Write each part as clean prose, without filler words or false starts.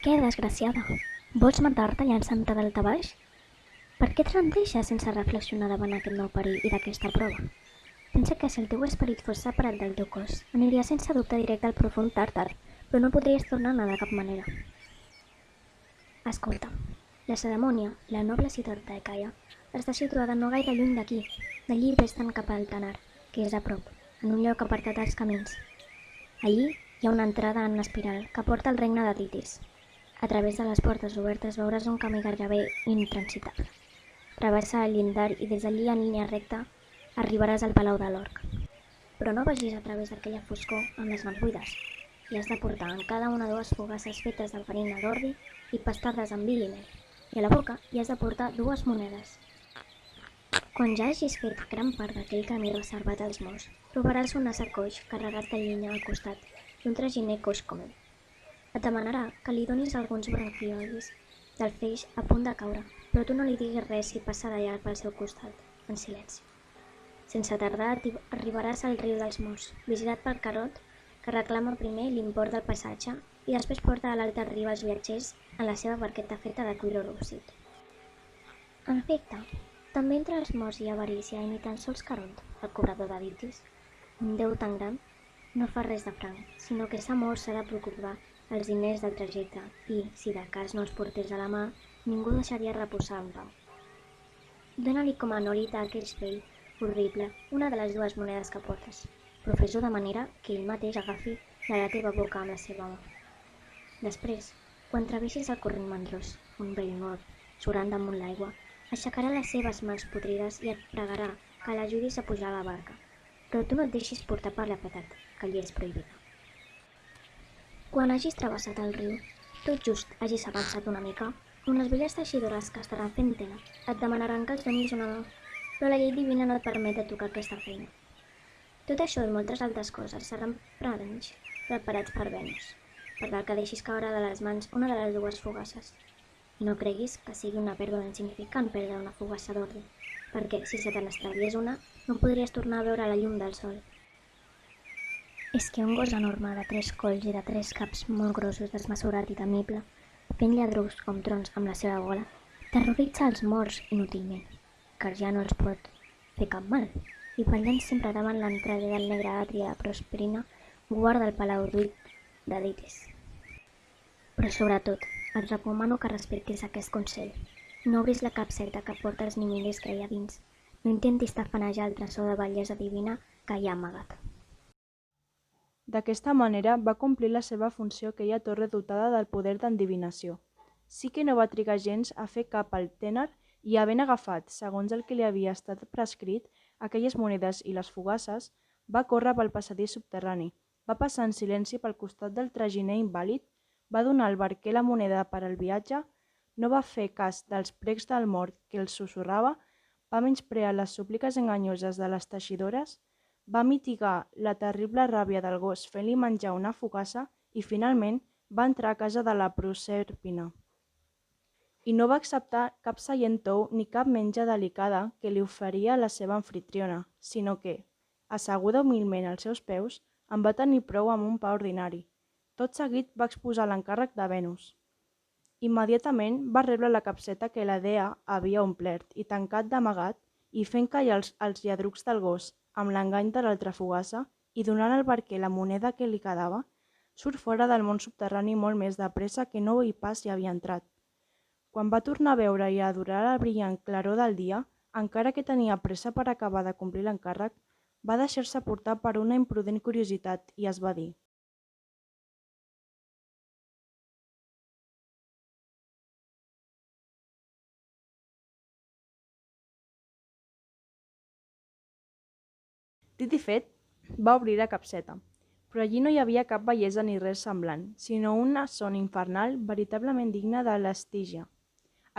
Què, desgraciada? Vols matar-te llançant-te daltabaix? Per què et rendeixes sense reflexionar davant aquest nou perill i d'aquesta prova? Pensa que si el teu esperit fos separat del teu cos, aniries sense dubte directe al profund tàrtar, però no podries tornar-ne de cap manera. Escolta, Lacedemònia, la noble ciutat d'Acaia, està situada no gaire lluny d'aquí. D'allí vés-te'n cap al Tanar, que és a prop, en un lloc apartat dels camins. Allí hi ha una entrada en espiral que porta al regne de Titis. A través de les portes obertes veuràs un camí gairebé intransitable. Travessa el llindar i des d'allí en línia recta arribaràs al Palau de l'Orc. Però no vagis a través d'aquella foscor amb les mans buides. Hi has de portar en cada una dues fogasses fetes de farina d'ordi i pastades amb vi i mel. I a la boca hi has de portar dues monedes. Quan ja hagis fet gran part d'aquell camí reservat als morts, trobaràs un ase coix carregat de llenya al costat i un traginer coix com ell. Et demanarà que li donis alguns bronquiolis del feix a punt de caure, però tu no li diguis res si passa de llarg pel seu costat, en silenci. Sense tardar arribaràs al riu dels morts, vigilat pel Carot, que reclama primer l'import del passatge i després porta a l'alta riba els viatgers en la seva barqueta feta de cuir rússid. En efecte, també entre els morts hi ha avarícia i ni tan sols Caront, el cobrador de Titis, un déu tan gran, no fa res de franc, sinó que s'ha de preocupar els diners del trajecte i, si de cas no els portés a la mà, ningú deixaria reposar en pau. Dóna-li com a nolita a aquell vell horrible una de les dues monedes que portes, però fes-ho de manera que ell mateix agafi la teva boca amb la seva mà. Després, quan travessis el corrent mandrós, un vell mort, surant damunt l'aigua, aixecarà les seves mans podrides i et pregarà que l'ajudis a pujar a la barca, però tu no et deixis portar per l'apetat, que allí és prohibida. Quan hagis travessat el riu, tot just hagis avançat una mica, unes velles teixidores que estaran fent tela et demanaran que els donis una mà, però la llei divina no et permet de tocar aquesta feina. Tot això i moltes altres coses seran preparats per Venus, per tal que deixis caure de les mans una de les dues fogasses. I no creguis que sigui una pèrdua insignificant perdre una fogassa d'ordi, perquè si se te n'extraviés una, no podries tornar a veure la llum del sol. És que un gos enorme de 3 colls i de 3 caps molt grossos, desmesurat i temible, fent lladrucs com trons amb la seva gola, terroritza els morts inútilment, que ja no els pot fer cap mal, i ballant sempre davant l'entrada del negre atri de Prosperina, guarda el palau d'Ull de Titis. Però sobretot, et recomano que respectis aquest consell. No obris la capseta que porta els nimilis que hi ha dins. No intentis tafanejar el tresor de bellesa divina que hi ha amagat. D'aquesta manera va complir la seva funció aquella torre dotada del poder d'endivinació. Sí que no va trigar gens a fer cap al tèner i havent agafat, segons el que li havia estat prescrit, aquelles monedes i les fogasses, va córrer pel passadís subterrani, va passar en silenci pel costat del traginer invàlid, va donar al barquer la moneda per al viatge, no va fer cas dels precs del mort que els susurrava, va menysprear les súpliques enganyoses de les teixidores, va mitigar la terrible ràbia del gos fent-li menjar una fogassa i finalment va entrar a casa de la Proserpina. I no va acceptar cap seient tou ni cap menja delicada que li oferia la seva anfitriona, sinó que, asseguda humilment als seus peus, en va tenir prou amb un pa ordinari. Tot seguit va exposar l'encàrrec de Venus. Immediatament va rebre la capseta que la dea havia omplert i tancat d'amagat i fent callar els lladrucs del gos amb l'engany de l'altra fogassa i donant al barquer la moneda que li quedava, surt fora del món subterrani molt més de pressa que no hi pas hi havia entrat. Quan va tornar a veure i a adorar la brillant claror del dia, encara que tenia pressa per acabar de complir l'encàrrec, va deixar-se portar per una imprudent curiositat i es va dir: dit i fet, va obrir la capseta, però allí no hi havia cap bellesa ni res semblant, sinó una son infernal veritablement digna de l'Estígia.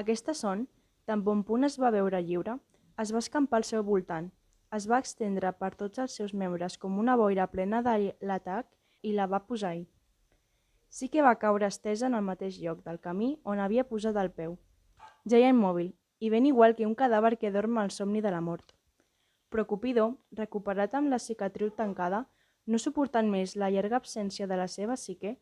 Aquesta son, tan bon punt es va veure lliure, es va escampar al seu voltant, es va estendre per tots els seus membres com una boira plena de l'atac i la va posar-hi. Sí que va caure estesa en el mateix lloc del camí on havia posat el peu, ja immòbil, i ben igual que un cadàver que dorm el somni de la mort. Però Cupido, recuperat amb la cicatriu tancada, no suportant més la llarga absència de la seva psique,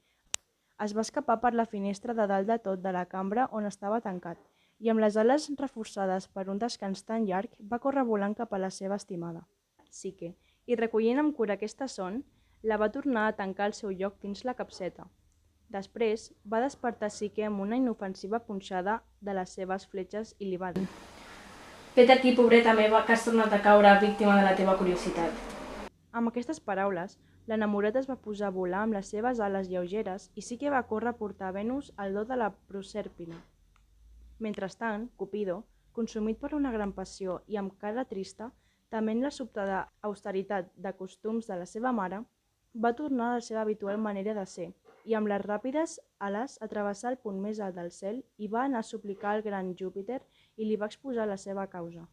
Es va escapar per la finestra de dalt de tot de la cambra on estava tancat i amb les ales reforçades per un descans tan llarg va córrer volant cap a la seva estimada, Psique, i recollint amb cura aquesta son, la va tornar a tancar al seu lloc dins la capseta. Després va despertar Psique amb una inofensiva punxada de les seves fletxes i li va dir: Vet aquí, pobreta meva, que has tornat a caure víctima de la teva curiositat. Amb aquestes paraules, l'enamorat es va posar a volar amb les seves ales lleugeres i Psique va córrer a portar a Venus al do de la Prosèrpina. Mentrestant, Cupido, consumit per una gran passió i amb cara trista, tement la sobtada austeritat de costums de la seva mare, va tornar a la seva habitual manera de ser i amb les ràpides ales atravessar el punt més alt del cel i va anar a suplicar al gran Júpiter i li va exposar la seva causa.